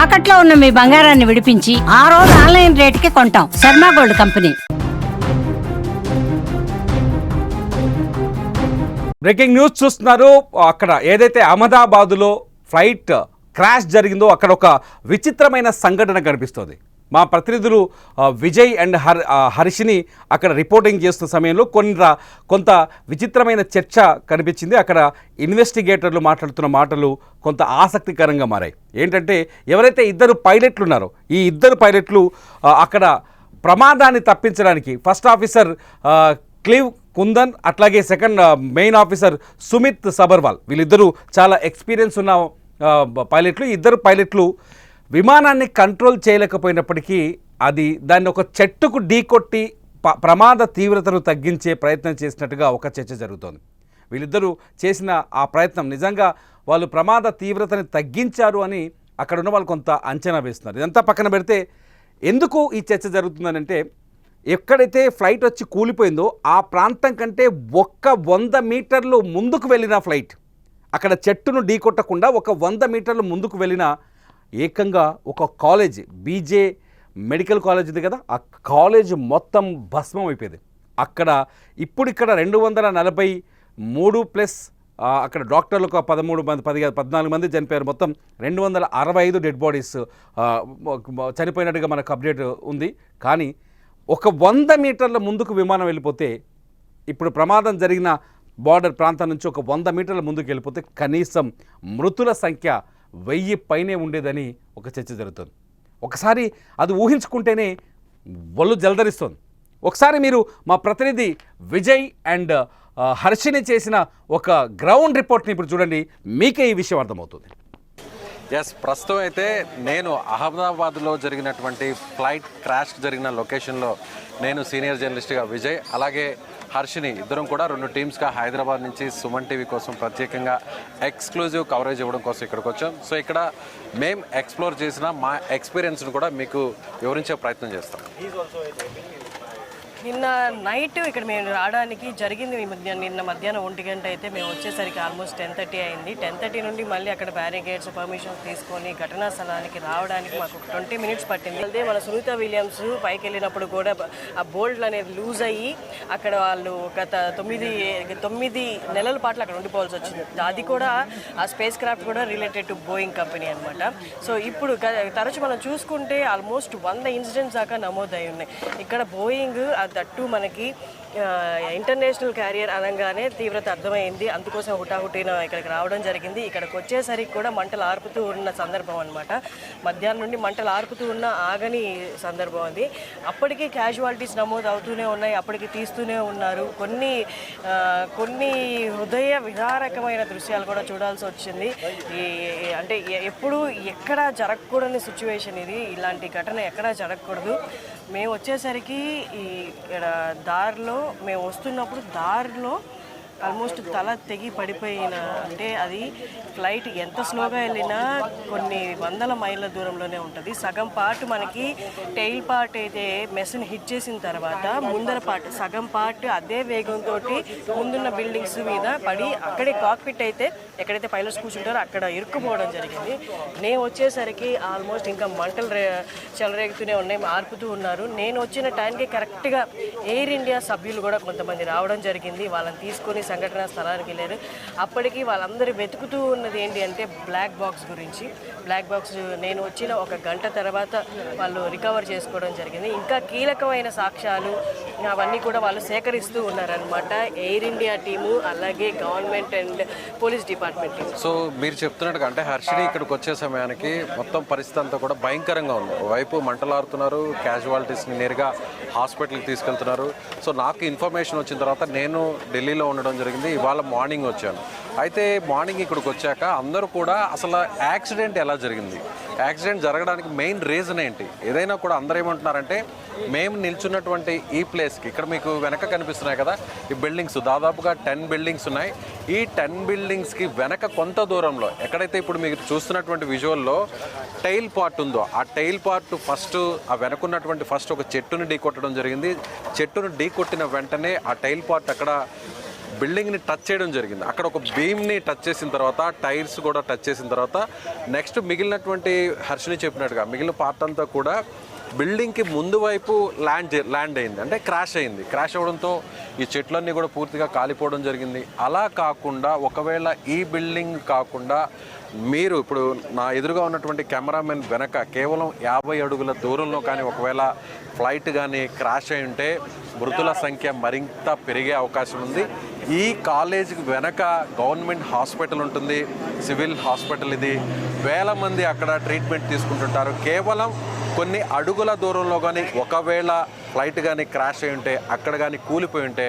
తాకట్లో ఉన్న మీ బంగారాన్ని విడిపించి ఆ రోజు ఆన్లైన్ రేటుకి కొంటాం. Sharma gold company. Breaking news చూస్తున్నారు. అక్కడ ఏదైతే అహ్మదాబాదులో ఫ్లైట్ క్రాష్ జరిగిందో అక్కడ ఒక విచిత్రమైన సంఘటన కనిపిస్తుంది. మా ప్రతినిధులు విజయ్ అండ్ హర్షిని అక్కడ రిపోర్టింగ్ చేస్తున్న సమయంలో కొంత విచిత్రమైన చర్చ కనిపించింది. అక్కడ ఇన్వెస్టిగేటర్లు మాట్లాడుతున్న మాటలు కొంత ఆసక్తికరంగా మారాయి. ఏంటంటే ఎవరైతే ఇద్దరు పైలట్లు ఉన్నారో ఈ ఇద్దరు పైలట్లు అక్కడ ప్రమాదాన్ని తప్పించడానికి ఫస్ట్ ఆఫీసర్ క్లీవ్ కుందన్ అట్లాగే second main officer Sumit Sabharwal వీళ్ళిద్దరూ చాలా ఎక్స్పీరియన్స్ ఉన్న పైలట్లు. ఇద్దరు పైలట్లు విమానాన్ని కంట్రోల్ చేయలేకపోయినప్పటికీ దాన్ని ఒక చెట్టుకు ఢీకొట్టి ప్రమాద తీవ్రతను తగ్గించే ప్రయత్నం చేసినట్టుగా ఒక చర్చ జరుగుతోంది. వీళ్ళిద్దరూ చేసిన ఆ ప్రయత్నం నిజంగా వాళ్ళు ప్రమాద తీవ్రతని తగ్గించారు అని అక్కడ ఉన్న వాళ్ళు కొంత అంచనా వేస్తున్నారు. ఇదంతా పక్కన పెడితే ఎందుకు ఈ చర్చ జరుగుతుందనంటే ఎక్కడైతే ఫ్లైట్ వచ్చి కూలిపోయిందో ఆ ప్రాంతం కంటే 100 మీటర్లు ముందుకు వెళ్ళిన ఫ్లైట్ అక్కడ చెట్టును ఢీకొట్టకుండా 100 మీటర్లు ముందుకు వెళ్ళిన ఏకంగా ఒక కాలేజ్ బీజే మెడికల్ కాలేజ్ ఉంది కదా, ఆ కాలేజ్ మొత్తం భస్మం అయిపోయింది. ఇక్కడ 243 ప్లస్ అక్కడ డాక్టర్లు ఒక 14 మంది చనిపోయారు. మొత్తం 265 డెడ్ బాడీస్ చనిపోయినట్టుగా మనకు అప్డేట్ ఉంది. కానీ 100 మీటర్ల ముందుకు విమానం వెళ్ళిపోతే ఇప్పుడు ప్రమాదం జరిగిన బార్డర్ ప్రాంతం నుంచి 100 మీటర్ల ముందుకు వెళ్ళిపోతే కనీసం మృతుల సంఖ్య 1000 పైనే ఉండేదని ఒక చర్చ జరుగుతుంది. ఒకసారి అది ఊహించుకుంటేనే ఒళ్ళు జలధరిస్తుంది. ఒకసారి మీరు మా ప్రతినిధి విజయ్ అండ్ హర్షిని చేసిన ఒక గ్రౌండ్ రిపోర్ట్ని ఇప్పుడు చూడండి, మీకే ఈ విషయం అర్థమవుతుంది. ప్రస్తుతం అయితే నేను అహ్మదాబాద్లో జరిగినటువంటి ఫ్లైట్ క్రాష్ జరిగిన లొకేషన్లో నేను సీనియర్ జర్నలిస్ట్గా విజయ్ అలాగే హర్షిని ఇద్దరం కూడా 2 టీమ్స్గా హైదరాబాద్ నుంచి సుమన్ టీవీ కోసం ప్రత్యేకంగా ఎక్స్క్లూజివ్ కవరేజ్ ఇవ్వడం కోసం ఇక్కడికి వచ్చాం. సో ఇక్కడ మేము ఎక్స్ప్లోర్ చేసిన మా ఎక్స్పీరియన్స్ను కూడా మీకు వివరించే ప్రయత్నం చేస్తాం. నిన్న నైట్ ఇక్కడ మేము రావడానికి జరిగింది నిన్న మధ్యాహ్నం 1 గంట అయితే మేము వచ్చేసరికి ఆల్మోస్ట్ 10:30 అయింది. 10:30 నుండి మళ్ళీ అక్కడ బ్యారిగేడ్స్ పర్మిషన్ తీసుకొని ఘటనా స్థలానికి రావడానికి మాకు 20 మినిట్స్ పట్టింది. అదే మన సునీత విలియమ్స్ పైకి వెళ్ళినప్పుడు కూడా ఆ బోల్ట్లు అనేది లూజ్ అయ్యి అక్కడ వాళ్ళు గత 9 నెలల పాటు అక్కడ ఉండిపోవాల్సి వచ్చింది. అది కూడా ఆ స్పేస్ క్రాఫ్ట్ కూడా రిలేటెడ్ టు బోయింగ్ కంపెనీ అనమాట. సో ఇప్పుడు తరచు మనం చూసుకుంటే ఆల్మోస్ట్ 100 ఇన్సిడెంట్స్ దాకా నమోదై ఉన్నాయి. ఇక్కడ బోయింగ్ దట్టు మనకి ఇంటర్నేషనల్ క్యారియర్ అనగానే తీవ్రత అర్థమైంది. అందుకోసం హుటాహుటిన ఇక్కడికి రావడం జరిగింది. ఇక్కడికి వచ్చేసరికి కూడా మంటలు ఆర్పుతూ ఉన్న సందర్భం అనమాట. మధ్యాహ్నం నుండి మంటలు ఆర్పుతూ ఉన్న ఆగని సందర్భం అది. అప్పటికీ క్యాజువాలిటీస్ నమోదు అవుతూనే ఉన్నాయి, అప్పటికి తీస్తూనే ఉన్నారు. కొన్ని హృదయ విదారకమైన దృశ్యాలు కూడా చూడాల్సి వచ్చింది. అంటే ఎప్పుడు ఎక్కడా జరగకూడని సిచ్యువేషన్ ఇది. ఇలాంటి ఘటన ఎక్కడా జరగకూడదు. మేము వచ్చేసరికి ఇక్కడ దారిలో మేము వస్తున్నప్పుడు దారిలో ఆల్మోస్ట్ తల తెగి పడిపోయిన, అంటే అది ఫ్లైట్ ఎంత స్లోగా వెళ్ళినా కొన్ని 100 మైళ్ళ దూరంలోనే ఉంటుంది. సగం పార్ట్ మనకి టెయిల్ పార్ట్ అయితే మెస్ని హిట్ చేసిన తర్వాత ముందర పార్ట్ సగం పార్ట్ అదే వేగంతో ముందున్న బిల్డింగ్స్ మీద పడి అక్కడే కాక్పిట్ అయితే ఎక్కడైతే పైలట్స్ కూర్చుంటారో అక్కడ ఇరుక్కుపోవడం జరిగింది. నేను వచ్చేసరికి ఆల్మోస్ట్ ఇంకా మంటలు చెలరేగుతూనే ఉన్నాయి, ఆర్పుతూ ఉన్నారు. నేను వచ్చిన టైంకి కరెక్ట్గా ఎయిర్ ఇండియా సభ్యులు కూడా కొంతమంది రావడం జరిగింది. వాళ్ళని తీసుకొని సంఘటన స్థలానికి వెళ్ళారు. అప్పటికి వాళ్ళందరూ వెతుకుతూ ఉన్నది ఏంటి అంటే బ్లాక్ బాక్స్ గురించి. బ్లాక్ బాక్స్ నేను వచ్చిన 1 గంట తర్వాత వాళ్ళు రికవర్ చేసుకోవడం జరిగింది. ఇంకా కీలకమైన సాక్ష్యాలు అవన్నీ కూడా వాళ్ళు సేకరిస్తూ ఉన్నారనమాట. ఎయిర్ ఇండియా టీము అలాగే government and police department team. So మీరు చెప్తున్నట్టుగా అంటే హర్షిని ఇక్కడికి వచ్చే సమయానికి మొత్తం పరిస్థితి అంతా కూడా భయంకరంగా ఉంది. వైపు మంటలారుతున్నారు, క్యాజువాలిటీస్ని నేరుగా హాస్పిటల్కి తీసుకెళ్తున్నారు. సో నాకు ఇన్ఫర్మేషన్ వచ్చిన తర్వాత నేను ఢిల్లీలో ఉండడం జరిగింది. ఇవాళ మార్నింగ్ వచ్చాను. అయితే మార్నింగ్ ఇక్కడికి వచ్చాక అందరూ కూడా అసలు యాక్సిడెంట్ ఎలా జరిగింది, యాక్సిడెంట్ జరగడానికి మెయిన్ రీజన్ ఏంటి, ఏదైనా కూడా అందరూ ఏమంటున్నారంటే మేము నిల్చున్నటువంటి ఈ ప్లేస్కి ఇక్కడ మీకు వెనక కనిపిస్తున్నాయి కదా ఈ బిల్డింగ్స్, దాదాపుగా 10 బిల్డింగ్స్ ఉన్నాయి. ఈ 10 బిల్డింగ్స్కి వెనక కొంత దూరంలో ఎక్కడైతే ఇప్పుడు మీరు చూస్తున్నటువంటి విజువల్లో టైల్ పార్ట్ ఉందో ఆ టైల్ పార్ట్ ఫస్ట్ ఆ వెనకున్నటువంటి ఫస్ట్ ఒక చెట్టును ఢీ కొట్టడం జరిగింది. చెట్టును ఢీ కొట్టిన వెంటనే ఆ టైల్ పార్ట్ అక్కడ బిల్డింగ్ని టచ్ చేయడం జరిగింది. అక్కడ ఒక బీమ్ని టచ్ చేసిన తర్వాత టైర్స్ కూడా టచ్ చేసిన తర్వాత నెక్స్ట్ మిగిలినటువంటి హర్షిని చెప్పినట్టుగా మిగిలిన పార్ట్ అంతా కూడా బిల్డింగ్కి ముందు వైపు ల్యాండ్ అయింది, అంటే క్రాష్ అయింది. క్రాష్ అవ్వడంతో ఈ చెట్లన్నీ కూడా పూర్తిగా కాలిపోవడం జరిగింది. అలా కాకుండా ఒకవేళ ఈ బిల్డింగ్ కాకుండా మీరు ఇప్పుడు నా ఎదురుగా ఉన్నటువంటి కెమెరామెన్ వెనక కేవలం 50 అడుగుల దూరంలో కానీ ఒకవేళ ఫ్లైట్ కానీ క్రాష్ అయి ఉంటే మృతుల సంఖ్య మరింత పెరిగే అవకాశం ఉంది. ఈ కాలేజీకి వెనక గవర్నమెంట్ హాస్పిటల్ ఉంటుంది, సివిల్ హాస్పిటల్. ఇది వేల మంది అక్కడ ట్రీట్మెంట్ తీసుకుంటుంటారు. కేవలం కొన్ని అడుగుల దూరంలో కానీ ఒకవేళ ఫ్లైట్ కానీ క్రాష్ అయి ఉంటే అక్కడ కానీ కూలిపోయి ఉంటే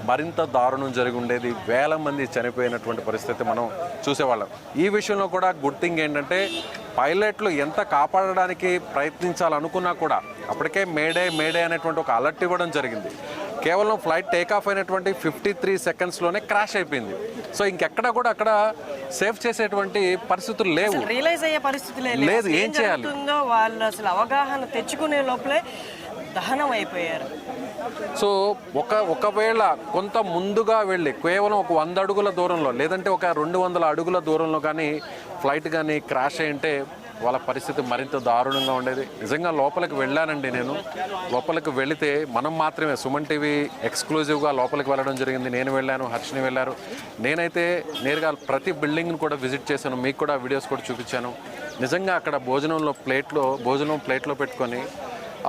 మరింత దారుణం జరిగి ఉండేది. వేల మంది చనిపోయినటువంటి పరిస్థితి మనం చూసేవాళ్ళం. ఈ విషయంలో కూడా గుడ్ థింగ్ ఏంటంటే పైలట్లు ఎంత కాపాడడానికి ప్రయత్నించాలనుకున్నా కూడా అప్పటికే మేడే అనేటువంటి ఒక అలర్ట్ ఇవ్వడం జరిగింది. కేవలం ఫ్లైట్ టేకాఫ్ అయినటువంటి 53 సెకండ్స్లోనే క్రాష్ అయిపోయింది. సో ఇంకెక్కడ కూడా అక్కడ సేఫ్ చేసేటువంటి పరిస్థితులు లేవు, రియలైజ్ అయ్యే పరిస్థితి లేదు. ఏం చేయాలి వాళ్ళు అసలు అవగాహన తెచ్చుకునే లోపలే దహనం అయిపోయారు. సో ఒకవేళ కొంత ముందుగా వెళ్ళి కేవలం ఒక 100 అడుగుల దూరంలో లేదంటే ఒక 200 అడుగుల దూరంలో కానీ ఫ్లైట్ కానీ క్రాష్ అయ్యింటే వాళ్ళ పరిస్థితి మరింత దారుణంగా ఉండేది. నిజంగా లోపలికి వెళ్ళానండి. నేను లోపలికి వెళితే మనం మాత్రమే సుమన్ టీవీ ఎక్స్క్లూజివ్గా లోపలికి వెళ్ళడం జరిగింది. నేను వెళ్ళాను, హర్షిని వెళ్ళారు. నేనైతే నేరుగా ప్రతి బిల్డింగ్ని కూడా విజిట్ చేశాను, మీకు కూడా వీడియోస్ కూడా చూపించాను. నిజంగా అక్కడ భోజనం ప్లేట్లో పెట్టుకొని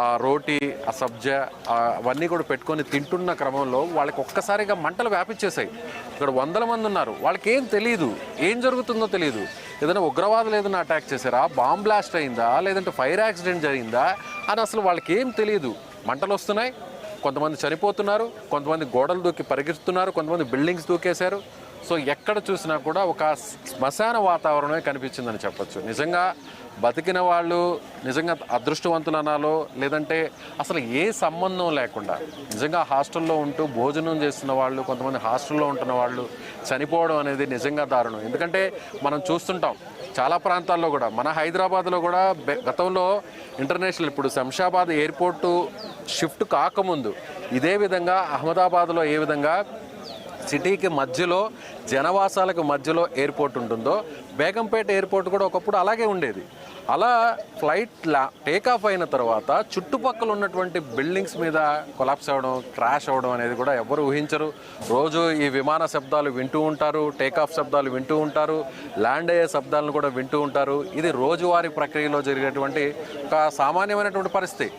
ఆ రోటీ, ఆ సబ్జా అవన్నీ కూడా పెట్టుకొని తింటున్న క్రమంలో వాళ్ళకి ఒక్కసారిగా మంటలు వ్యాపించేశాయి. ఇక్కడ 100 మంది ఉన్నారు, వాళ్ళకి ఏం తెలియదు, ఏం జరుగుతుందో తెలియదు. ఏదైనా ఉగ్రవాదులు ఏదైనా అటాక్ చేశారా, బాంబ్ బ్లాస్ట్ అయిందా, లేదంటే ఫైర్ యాక్సిడెంట్ జరిగిందా అని అసలు వాళ్ళకి ఏం తెలియదు. మంటలు వస్తున్నాయి, కొంతమంది చనిపోతున్నారు, కొంతమంది గోడలు దూకి పరిగెత్తుతున్నారు, కొంతమంది బిల్డింగ్స్ దూకేశారు. సో ఎక్కడ చూసినా కూడా ఒక శ్మశాన వాతావరణమే కనిపించిందని చెప్పొచ్చు. నిజంగా బతికిన వాళ్ళు నిజంగా అదృష్టవంతులు అనాలో లేదంటే అసలు ఏ సంబంధం లేకుండా నిజంగా హాస్టల్లో ఉంటూ భోజనం చేస్తున్న వాళ్ళు, కొంతమంది హాస్టల్లో ఉంటున్న వాళ్ళు చనిపోవడం అనేది నిజంగా దారుణం. ఎందుకంటే మనం చూస్తుంటాం చాలా ప్రాంతాల్లో కూడా, మన హైదరాబాద్లో కూడా గతంలో ఇంటర్నేషనల్ ఇప్పుడు శంషాబాద్ ఎయిర్పోర్టు షిఫ్ట్ కాకముందు ఇదే విధంగా అహ్మదాబాద్లో ఏ విధంగా సిటీకి మధ్యలో జనవాసాలకు మధ్యలో ఎయిర్పోర్ట్ ఉంటుందో బేగంపేట ఎయిర్పోర్ట్ కూడా ఒకప్పుడు అలాగే ఉండేది. అలా ఫ్లైట్ టేకాఫ్ అయిన తర్వాత చుట్టుపక్కల ఉన్నటువంటి బిల్డింగ్స్ మీద కొలాప్స్ అవ్వడం, క్రాష్ అవ్వడం అనేది కూడా ఎవరు ఊహించరు. రోజు ఈ విమాన శబ్దాలు వింటూ ఉంటారు, టేకాఫ్ శబ్దాలు వింటూ ఉంటారు, ల్యాండ్ అయ్యే శబ్దాలను కూడా వింటూ ఉంటారు. ఇది రోజువారీ ప్రక్రియలో జరిగేటువంటి ఒక సామాన్యమైనటువంటి పరిస్థితి.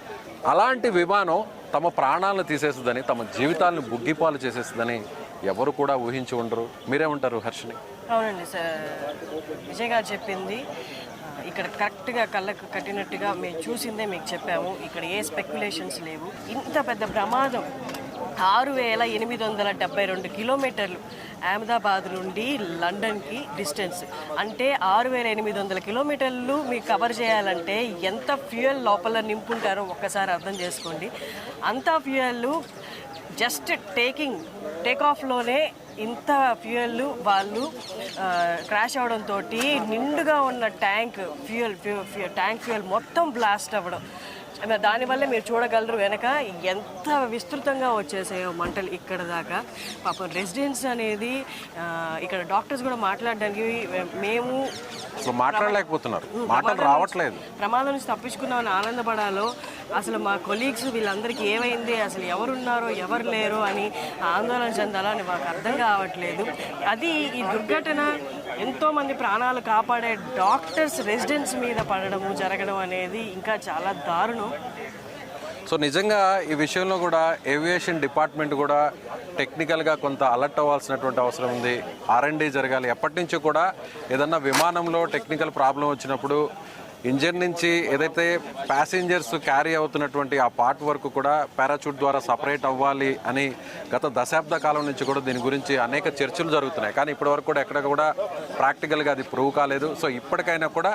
అలాంటి విమానం తమ ప్రాణాలను తీసేస్తుందని, తమ జీవితాలను బుగ్గిపాలు చేసేస్తుందని ఎవరు కూడా ఊహించి ఉండరు. మీరేమంటారు హర్షిని? అవునండి సార్, విజయ్ గారు చెప్పింది ఇక్కడ కరెక్ట్గా కళ్ళకు కట్టినట్టుగా మేము చూసిందే మీకు చెప్పాము. ఇక్కడ ఏ స్పెక్యులేషన్స్ లేవు. ఇంత పెద్ద ప్రమాదం 6872 కిలోమీటర్లు అహ్మదాబాద్ నుండి లండన్కి డిస్టెన్స్. అంటే 6800 కిలోమీటర్లు మీకు కవర్ చేయాలంటే ఎంత ఫ్యూయల్ లోపల నింపుంటారో ఒక్కసారి అర్థం చేసుకోండి. అంత ఫ్యూయల్ జస్ట్ టేకాఫ్లోనే ఇంత ఫ్యూయల్ వాళ్ళు క్రాష్ అవడంతో నిండుగా ఉన్న ట్యాంక్ ఫ్యూయల్ మొత్తం బ్లాస్ట్ అవ్వడం. దానివల్ల మీరు చూడగలరు వెనక ఎంత విస్తృతంగా వచ్చేసాయో మంటలు ఇక్కడ దాకా. పాపం రెసిడెంట్స్ అనేది ఇక్కడ డాక్టర్స్ కూడా మాట్లాడడానికి మేము మాట్లాడలేకపోతున్నారు, మాటలు రావట్లేదు. ప్రమాదం నుంచి తప్పించుకున్నామని ఆనందపడాలో అసలు మా కొలీగ్స్ వీళ్ళందరికీ ఏమైంది, అసలు ఎవరున్నారో ఎవరు లేరో అని ఆందోళన చెందాలో అని మాకు అర్థం కావట్లేదు. అది ఈ దుర్ఘటన ఎంతోమంది ప్రాణాలు కాపాడే డాక్టర్స్ రెసిడెంట్స్ మీద పడడము జరగడం అనేది ఇంకా చాలా దారుణం. సో నిజంగా ఈ విషయంలో కూడా ఏవియేషన్ డిపార్ట్మెంట్ కూడా టెక్నికల్గా కొంత అలర్ట్ అవ్వాల్సినటువంటి అవసరం ఉంది. R&D జరగాలి. ఎప్పటి నుంచో కూడా ఏదన్నా విమానంలో టెక్నికల్ ప్రాబ్లం వచ్చినప్పుడు ఇంజన్ నుంచి ఏదైతే ప్యాసింజర్స్ క్యారీ అవుతున్నటువంటి ఆ పార్ట్ వరకు కూడా పారాచూట్ ద్వారా సపరేట్ అవ్వాలి అని గత దశాబ్ద కాలం నుంచి కూడా దీని గురించి అనేక చర్చలు జరుగుతున్నాయి. కానీ ఇప్పటివరకు కూడా ఎక్కడ కూడా ప్రాక్టికల్గా అది ప్రూవ్ కాలేదు. సో ఇప్పటికైనా కూడా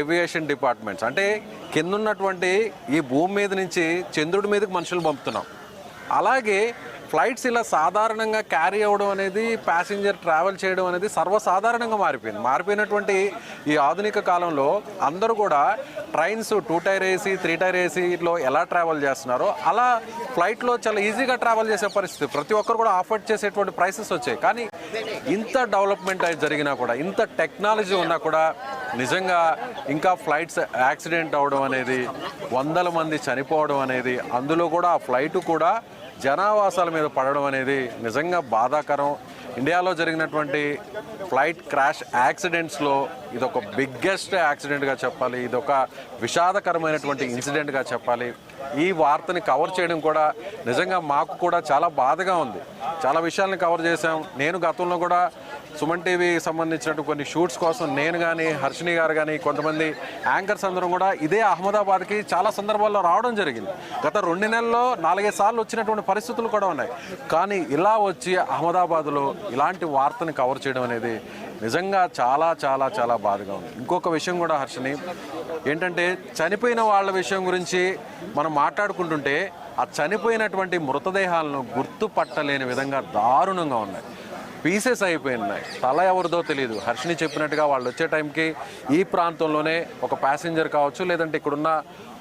ఏవియేషన్ డిపార్ట్మెంట్స్ అంటే కిందున్నటువంటి ఈ భూమి మీద నుంచి చంద్రుడి మీదకి మనుషులు పంపుతున్నాం, అలాగే ఫ్లైట్స్ ఇలా సాధారణంగా క్యారీ అవ్వడం అనేది, ప్యాసింజర్ ట్రావెల్ చేయడం అనేది సర్వసాధారణంగా మారిపోయినటువంటి ఈ ఆధునిక కాలంలో అందరూ కూడా ట్రైన్స్ 2 టైర్ ఏసీ 3 టైర్ ఏసీలో ఎలా ట్రావెల్ చేస్తున్నారో అలా ఫ్లైట్లో చాలా ఈజీగా ట్రావెల్ చేసే పరిస్థితి, ప్రతి ఒక్కరు కూడా అఫోర్డ్ చేసేటువంటి ప్రైసెస్ వచ్చాయి. కానీ ఇంత డెవలప్మెంట్ అయితే జరిగినా కూడా, ఇంత టెక్నాలజీ ఉన్నా కూడా నిజంగా ఇంకా ఫ్లైట్స్ యాక్సిడెంట్ అవడం అనేది, వందల మంది చనిపోవడం అనేది, అందులో కూడా ఆ ఫ్లైట్ కూడా జనావాసాల మీద పడడం అనేది నిజంగా బాధాకరం. ఇండియాలో జరిగినటువంటి ఫ్లైట్ క్రాష్ యాక్సిడెంట్స్లో ఇదొక బిగ్గెస్ట్ యాక్సిడెంట్గా చెప్పాలి, ఇదొక విషాదకరమైనటువంటి ఇన్సిడెంట్గా చెప్పాలి. ఈ వార్తని కవర్ చేయడం కూడా నిజంగా మాకు కూడా చాలా బాధగా ఉంది. చాలా విషయాల్ని కవర్ చేశాం. నేను గతంలో కూడా సుమన్ టీవీ సంబంధించినట్టు కొన్ని షూట్స్ కోసం నేను కానీ, హర్షిని గారు కానీ, కొంతమంది యాంకర్స్ అందరం కూడా ఇదే అహ్మదాబాద్కి చాలా సందర్భాల్లో రావడం జరిగింది. గత 2 నెలల్లో 4-5 సార్లు వచ్చినటువంటి పరిస్థితులు కూడా ఉన్నాయి. కానీ ఇలా వచ్చి అహ్మదాబాద్లో ఇలాంటి వార్తని కవర్ చేయడం అనేది నిజంగా చాలా చాలా చాలా బాధగా ఉంది. ఇంకొక విషయం కూడా హర్షిని ఏంటంటే, చనిపోయిన వాళ్ళ విషయం గురించి మనం మాట్లాడుకుంటుంటే ఆ చనిపోయినటువంటి మృతదేహాలను గుర్తుపట్టలేని విధంగా దారుణంగా ఉన్నాయి. పీసెస్ అయిపోయినాయి. తల ఎవరిదో తెలియదు. హర్షిని చెప్పినట్టుగా వాళ్ళు వచ్చే టైంకి ఈ ప్రాంతంలోనే ఒక ప్యాసింజర్ కావచ్చు, లేదంటే ఇక్కడున్న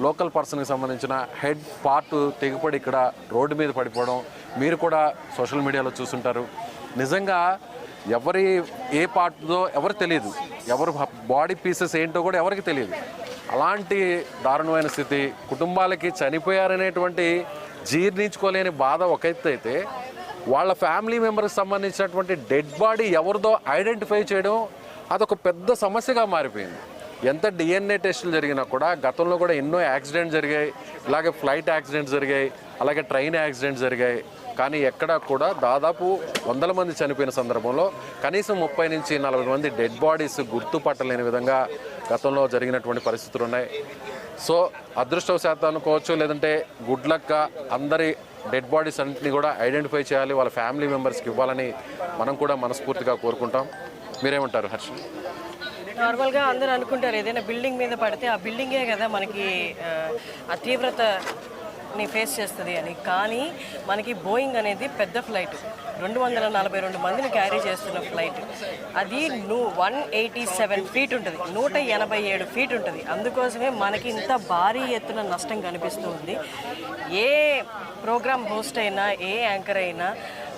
లోకల్ పర్సన్కి సంబంధించిన హెడ్ పార్ట్ తెగిపడి ఇక్కడ రోడ్డు మీద పడిపోవడం మీరు కూడా సోషల్ మీడియాలో చూస్తుంటారు. నిజంగా ఎవరి ఏ పార్ట్దో ఎవరు తెలియదు, ఎవరు బాడీ పీసెస్ ఏంటో కూడా ఎవరికి తెలియదు. అలాంటి దారుణమైన స్థితి, కుటుంబాలకి చనిపోయారనేటువంటి జీర్ణించుకోలేని బాధ ఒక ఎత్తు అయితే, వాళ్ళ ఫ్యామిలీ మెంబర్కి సంబంధించినటువంటి డెడ్ బాడీ ఎవరిదో ఐడెంటిఫై చేయడం అదొక పెద్ద సమస్యగా మారిపోయింది. ఎంత డిఎన్ఏ టెస్టులు జరిగినా కూడా, గతంలో కూడా ఎన్నో యాక్సిడెంట్స్ జరిగాయి, ఇలాగే ఫ్లైట్ యాక్సిడెంట్స్ జరిగాయి, అలాగే ట్రైన్ యాక్సిడెంట్స్ జరిగాయి. కానీ ఎక్కడా కూడా దాదాపు 100 మంది చనిపోయిన సందర్భంలో కనీసం 30 నుంచి 40 మంది డెడ్ బాడీస్ గుర్తుపట్టలేని విధంగా గతంలో జరిగినటువంటి పరిస్థితులు ఉన్నాయి. సో అదృష్టవశాత్తు అనుకోవచ్చు, లేదంటే గుడ్ లక్గా అందరి డెడ్ బాడీస్ అన్నింటినీ కూడా ఐడెంటిఫై చేయాలి, వాళ్ళ ఫ్యామిలీ మెంబర్స్కి ఇవ్వాలని మనం కూడా మనస్ఫూర్తిగా కోరుకుంటాం. మీరేమంటారు హర్ష? నార్మల్గా అందరూ అనుకుంటారు ఏదైనా బిల్డింగ్ మీద పడితే ఆ బిల్డింగే కదా మనకి ఆ తీవ్రతని ఫేస్ చేస్తుంది అని. కానీ మనకి బోయింగ్ అనేది పెద్ద ఫ్లైట్, 242 మందిని క్యారీ చేస్తున్న ఫ్లైట్. అది 187 ఫీట్ ఉంటుంది, 187 ఫీట్ ఉంటుంది. అందుకోసమే మనకి ఇంత భారీ ఎత్తున నష్టం కనిపిస్తుంది. ఏ ప్రోగ్రామ్ హోస్ట్ అయినా, ఏ యాంకర్ అయినా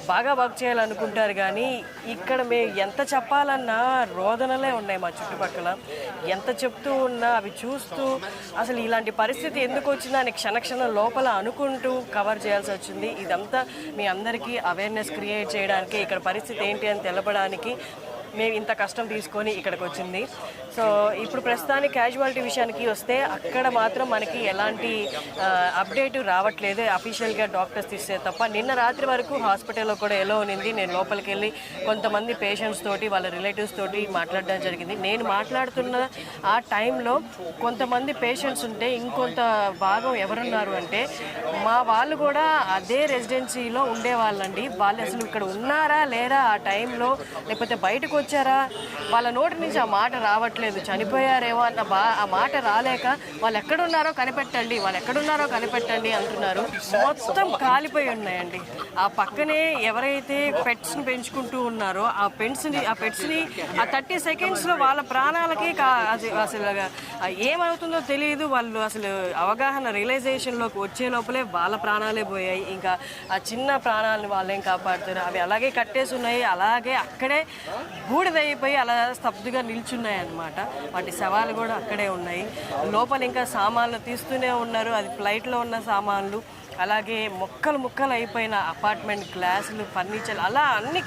బాగా వర్క్ చేయాలనుకుంటారు. కానీ ఇక్కడ మేము ఎంత చెప్పాలన్నా రోదనలే ఉన్నాయి మా చుట్టుపక్కల. ఎంత చెప్తూ ఉన్నా అవి చూస్తూ అసలు ఇలాంటి పరిస్థితి ఎందుకు వచ్చిందా అని క్షణక్షణం లోపల అనుకుంటూ కవర్ చేయాల్సి వచ్చింది. ఇదంతా మీ అందరికీ అవేర్నెస్ క్రియేట్ చేయడానికి, ఇక్కడ పరిస్థితి ఏంటి అని తెలపడానికి మేము ఇంత కష్టం తీసుకొని ఇక్కడికి వచ్చింది. సో ఇప్పుడు ప్రస్తుతానికి క్యాజువాలిటీ విషయానికి వస్తే, అక్కడ మాత్రం మనకి ఎలాంటి అప్డేట్ రావట్లేదు అఫీషియల్గా డాక్టర్స్ తీస్తే తప్ప. నిన్న రాత్రి వరకు హాస్పిటల్లో కూడా ఎలా ఉన్నింది. నేను లోపలికి వెళ్ళి కొంతమంది పేషెంట్స్ తోటి, వాళ్ళ రిలేటివ్స్ తోటి మాట్లాడడం జరిగింది. నేను మాట్లాడుతున్న ఆ టైంలో కొంతమంది పేషెంట్స్ ఉంటే, ఇంకొంత భాగం ఎవరున్నారు అంటే మా వాళ్ళు కూడా అదే రెసిడెన్సీలో ఉండేవాళ్ళండి. వాళ్ళు అసలు ఇక్కడ ఉన్నారా లేరా ఆ టైంలో, లేకపోతే బయటకు వచ్చారా, వాళ్ళ నోటి నుంచి ఆ మాట రావట్లేదు. చనిపోయారేమో అన్న ఆ మాట రాలేక వాళ్ళు ఎక్కడున్నారో కనిపెట్టండి, వాళ్ళు ఎక్కడున్నారో కనిపెట్టండి అంటున్నారు. మొత్తం కాలిపోయి ఉన్నాయండి. ఆ పక్కనే ఎవరైతే పెట్స్ని పెంచుకుంటూ ఉన్నారో ఆ పెట్స్ని ఆ 30 సెకండ్స్లో వాళ్ళ ప్రాణాలకి అసలు ఏమవుతుందో తెలియదు. వాళ్ళు అసలు అవగాహన రియలైజేషన్లోకి వచ్చే లోపలే వాళ్ళ ప్రాణాలే పోయాయి. ఇంకా ఆ చిన్న ప్రాణాలను వాళ్ళేం కాపాడుతారు. అవి అలాగే కట్టేసి ఉన్నాయి, అలాగే అక్కడే బూడిదైపోయి అలా స్తబ్దుగా నిల్చున్నాయి అన్నమాట. వాటి శవాలు కూడా అక్కడే ఉన్నాయి. లోపల ఇంకా సామాన్లు తీస్తూనే ఉన్నారు. అది ఫ్లైట్లో ఉన్న సామాన్లు, అలాగే ముక్కలు అయిపోయిన అపార్ట్మెంట్ గ్లాసులు, ఫర్నిచర్, అలా అన్ని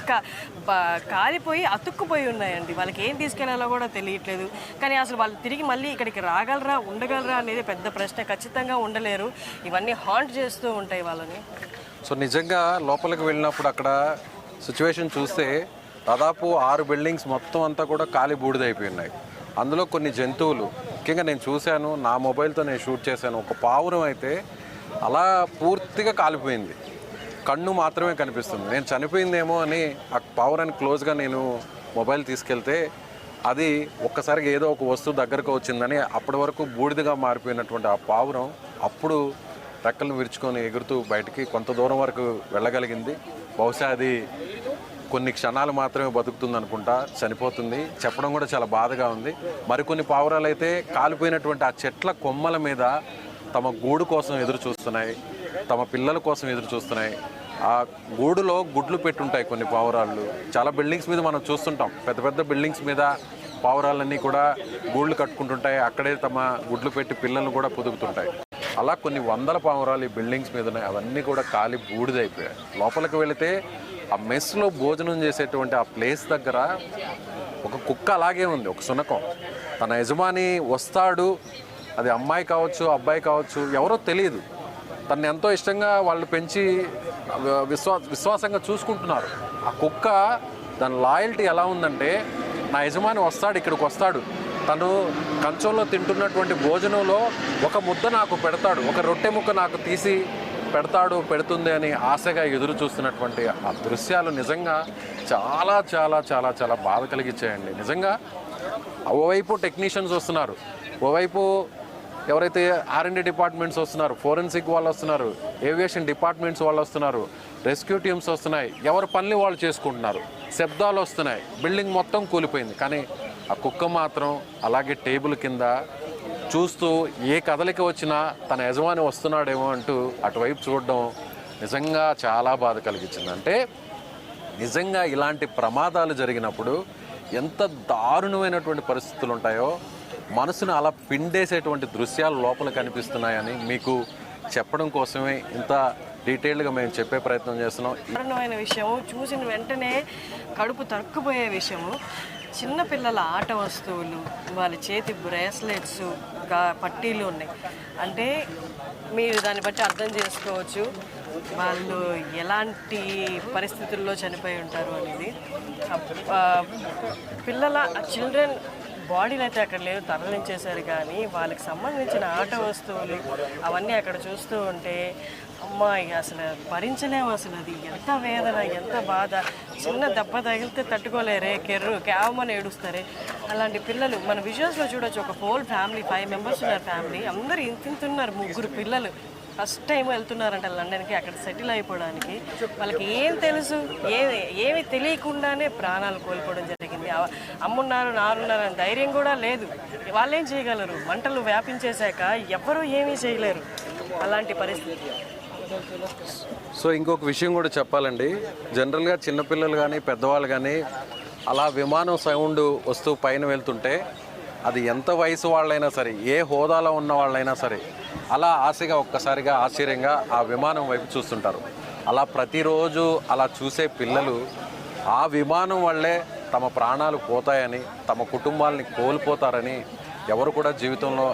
కాలిపోయి అతుక్కుపోయి ఉన్నాయండి. వాళ్ళకి ఏం తీసుకెళ్లాలో కూడా తెలియట్లేదు. కానీ అసలు వాళ్ళు తిరిగి మళ్ళీ ఇక్కడికి రాగలరా, ఉండగలరా అనేది పెద్ద ప్రశ్న. ఖచ్చితంగా ఉండలేరు. ఇవన్నీ హాంట్ చేస్తూ ఉంటాయి వాళ్ళని. సో నిజంగా లోపలికి వెళ్ళినప్పుడు అక్కడ సిచ్యువేషన్ చూస్తే దాదాపు 6 బిల్డింగ్స్ మొత్తం అంతా కూడా కాలి బూడిదైపోయి ఉన్నాయి. అందులో కొన్ని జంతువులు, ముఖ్యంగా నేను చూశాను, నా మొబైల్తో నేను షూట్ చేశాను. ఒక పావురం అయితే అలా పూర్తిగా కాలిపోయింది, కన్ను మాత్రమే కనిపిస్తుంది. నేను చనిపోయిందేమో అని ఆ పావురాన్ని క్లోజ్గా నేను మొబైల్ తీసుకెళ్తే అది ఒక్కసారిగా ఏదో ఒక వస్తువు దగ్గరకు వచ్చిందని, అప్పటి వరకు బూడిదగా మారిపోయినటువంటి ఆ పావురం అప్పుడు రెక్కలు విరుచుకొని ఎగురుతూ బయటికి కొంత దూరం వరకు వెళ్ళగలిగింది. బహుశా అది కొన్ని క్షణాలు మాత్రమే బతుకుతుంది అనుకుంటా, చనిపోతుంది. చెప్పడం కూడా చాలా బాధగా ఉంది. మరికొన్ని పావురాలు అయితే కాలిపోయినటువంటి ఆ చెట్ల కొమ్మల మీద తమ గూడు కోసం ఎదురు చూస్తున్నాయి, తమ పిల్లల కోసం ఎదురు చూస్తున్నాయి. ఆ గూడులో గుడ్లు పెట్టుంటాయి కొన్ని పావురాళ్ళు. చాలా బిల్డింగ్స్ మీద మనం చూస్తుంటాం, పెద్ద పెద్ద బిల్డింగ్స్ మీద పావురాలన్నీ కూడా గూళ్ళు కట్టుకుంటుంటాయి, అక్కడే తమ గుడ్లు పెట్టి పిల్లలను కూడా పొదుగుతుంటాయి. అలా కొన్ని వందల పావురాలు ఈ బిల్డింగ్స్ మీద ఉన్నాయి. అవన్నీ కూడా కాలి బూడిదైపోయాయి. లోపలికి వెళితే ఆ మెస్లో భోజనం చేసేటువంటి ఆ ప్లేస్ దగ్గర ఒక కుక్క అలాగే ఉంది, ఒక శునకం. తన యజమాని వస్తాడు, అది అమ్మాయి కావచ్చు అబ్బాయి కావచ్చు ఎవరో తెలియదు, తను ఎంతో ఇష్టంగా వాళ్ళు పెంచి విశ్వాసంగా చూసుకుంటున్నారు. ఆ కుక్క దాని లాయల్టీ ఎలా ఉందంటే, నా యజమాని వస్తాడు, ఇక్కడికి వస్తాడు, తను కంచంలో తింటున్నటువంటి భోజనంలో ఒక ముద్ద నాకు పెడతాడు, ఒక రొట్టె ముక్క నాకు తీసి పెడుతుంది అని ఆశగా ఎదురు చూస్తున్నటువంటి ఆ దృశ్యాలు నిజంగా చాలా చాలా చాలా చాలా బాధ కలిగించాయండి. నిజంగా ఓవైపు టెక్నీషియన్స్ వస్తున్నారు, ఓవైపు ఎవరైతే R&D డిపార్ట్మెంట్స్ వస్తున్నారు, ఫోరెన్సిక్ వాళ్ళు వస్తున్నారు, ఏవియేషన్ డిపార్ట్మెంట్స్ వాళ్ళు వస్తున్నారు, రెస్క్యూ టీమ్స్ వస్తున్నాయి, ఎవరి పనులు వాళ్ళు చేసుకుంటున్నారు, శబ్దాలు వస్తున్నాయి, బిల్డింగ్ మొత్తం కూలిపోయింది. కానీ ఆ కుక్క మాత్రం అలాగే టేబుల్ కింద చూస్తూ ఏ కదలిక వచ్చినా తన యజమాని వస్తున్నాడేమో అంటూ అటువైపు చూడడం నిజంగా చాలా బాధ కలిగించింది. అంటే నిజంగా ఇలాంటి ప్రమాదాలు జరిగినప్పుడు ఎంత దారుణమైనటువంటి పరిస్థితులు ఉంటాయో, మనసును అలా పిండేసేటువంటి దృశ్యాలు లోపల కనిపిస్తున్నాయని మీకు చెప్పడం కోసమే ఇంత డీటెయిల్డ్గా మేము చెప్పే ప్రయత్నం చేస్తున్నాం. దారుణమైన విషయము, చూసిన వెంటనే కడుపు తరుక్కుపోయే విషయము. చిన్నపిల్లల ఆట వస్తువులు, వాళ్ళ చేతి బ్రేస్లెట్స్, పట్టీలు ఉన్నాయి. అంటే మీరు దాన్ని బట్టి అర్థం చేసుకోవచ్చు వాళ్ళు ఎలాంటి పరిస్థితుల్లో చనిపోయి ఉంటారు అనేది. పిల్లల చిల్డ్రన్ బాడీలు అయితే అక్కడ లేదు, తరలించేశారు. కానీ వాళ్ళకి సంబంధించిన ఆట వస్తువులు అవన్నీ అక్కడ చూస్తూ ఉంటే అమ్మాయి అసలు భరించలేము. అసలు అది ఎంత వేదన, ఎంత బాధ. చిన్న దెబ్బ తగిలితే తట్టుకోలేరే, కేవమని ఏడుస్తారే. అలాంటి పిల్లలు మన విజువల్స్లో చూడొచ్చు. ఒక హోల్ ఫ్యామిలీ, 5 మెంబర్స్ ఉన్నారు ఫ్యామిలీ, అందరూ ఇంతున్నారు, 3 పిల్లలు. ఫస్ట్ టైం వెళ్తున్నారంట లండన్కి, అక్కడ సెటిల్ అయిపోవడానికి. వాళ్ళకి ఏం తెలుసు, ఏమి తెలియకుండానే ప్రాణాలు కోల్పోవడం జరిగింది. అమ్మున్నారు నారున్నారు అని ధైర్యం కూడా లేదు. వాళ్ళేం చేయగలరు? మంటలు వ్యాపించేశాక ఎవరూ ఏమీ చేయలేరు. అలాంటి పరిస్థితి. సో ఇంకొక విషయం కూడా చెప్పాలండి, జనరల్గా చిన్నపిల్లలు కానీ పెద్దవాళ్ళు కానీ అలా విమానం సౌండ్ వస్తూ పైన వెళ్తుంటే అది ఎంత వయసు వాళ్ళైనా సరే, ఏ హోదాలో ఉన్న వాళ్ళైనా సరే అలా ఆశగా ఒక్కసారిగా ఆశ్చర్యంగా ఆ విమానం వైపు చూస్తుంటారు. అలా ప్రతిరోజు అలా చూసే పిల్లలు ఆ విమానం వల్లే తమ ప్రాణాలు పోతాయని, తమ కుటుంబాలని కోల్పోతారని ఎవరు కూడా జీవితంలో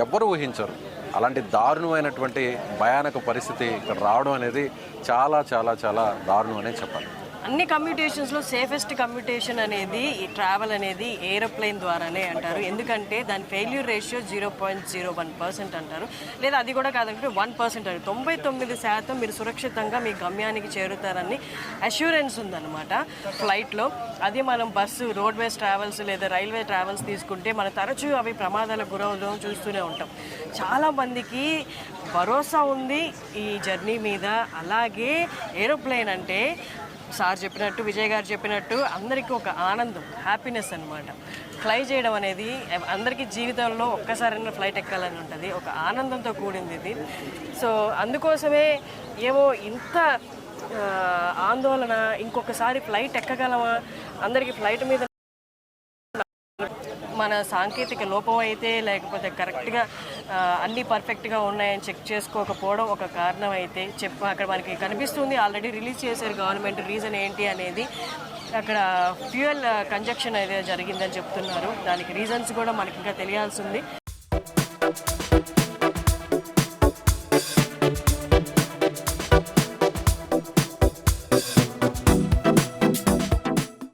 ఎవ్వరు ఊహించరు. అలాంటి దారుణమైనటువంటి భయానక పరిస్థితి ఇక్కడ రావడం అనేది చాలా చాలా చాలా దారుణం అనే చెప్పాలి. అన్ని కమ్యూటేషన్స్లో సేఫెస్ట్ కమ్యూటేషన్ అనేది ఈ ట్రావెల్ అనేది ఏరోప్లేన్ ద్వారానే అంటారు. ఎందుకంటే దాని ఫెయిల్యూర్ రేషియో 0.01% అంటారు. లేదా అది కూడా కాదంటే 1% అంటారు. 99% మీరు సురక్షితంగా మీ గమ్యానికి చేరుతారని అష్యూరెన్స్ ఉందన్నమాట ఫ్లైట్లో. అది మనం బస్సు, రోడ్వేస్ ట్రావెల్స్ లేదా రైల్వే ట్రావెల్స్ తీసుకుంటే మనం తరచూ అవి ప్రమాదాలకు గురవడం చూస్తూనే ఉంటాం. చాలామందికి భరోసా ఉంది ఈ జర్నీ మీద. అలాగే ఏరోప్లేన్ అంటే సార్ చెప్పినట్టు, విజయ్ గారు చెప్పినట్టు అందరికీ ఒక ఆనందం, హ్యాపీనెస్ అనమాట. ఫ్లై చేయడం అనేది అందరికీ జీవితంలో ఒక్కసారైనా ఫ్లైట్ ఎక్కాలని ఉంటుంది, ఒక ఆనందంతో కూడింది ఇది. సో అందుకోసమే ఏమో ఇంత ఆందోళన, ఇంకొకసారి ఫ్లైట్ ఎక్కగలమా, అందరికీ ఫ్లైట్ మీద మన సాంకేతిక లోపం అయితే, లేకపోతే కరెక్ట్గా అన్నీ పర్ఫెక్ట్గా ఉన్నాయని చెక్ చేసుకోకపోవడం ఒక కారణం అయితే అక్కడ మనకి కనిపిస్తుంది. ఆల్రెడీ రిలీజ్ చేశారు గవర్నమెంట్. రీజన్ ఏంటి అనేది అక్కడ ఫ్యూయల్ కంజక్షన్ అయితే జరిగిందని చెప్తున్నారు. దానికి రీజన్స్ కూడా మనకి ఇంకా తెలియాల్సి ఉంది.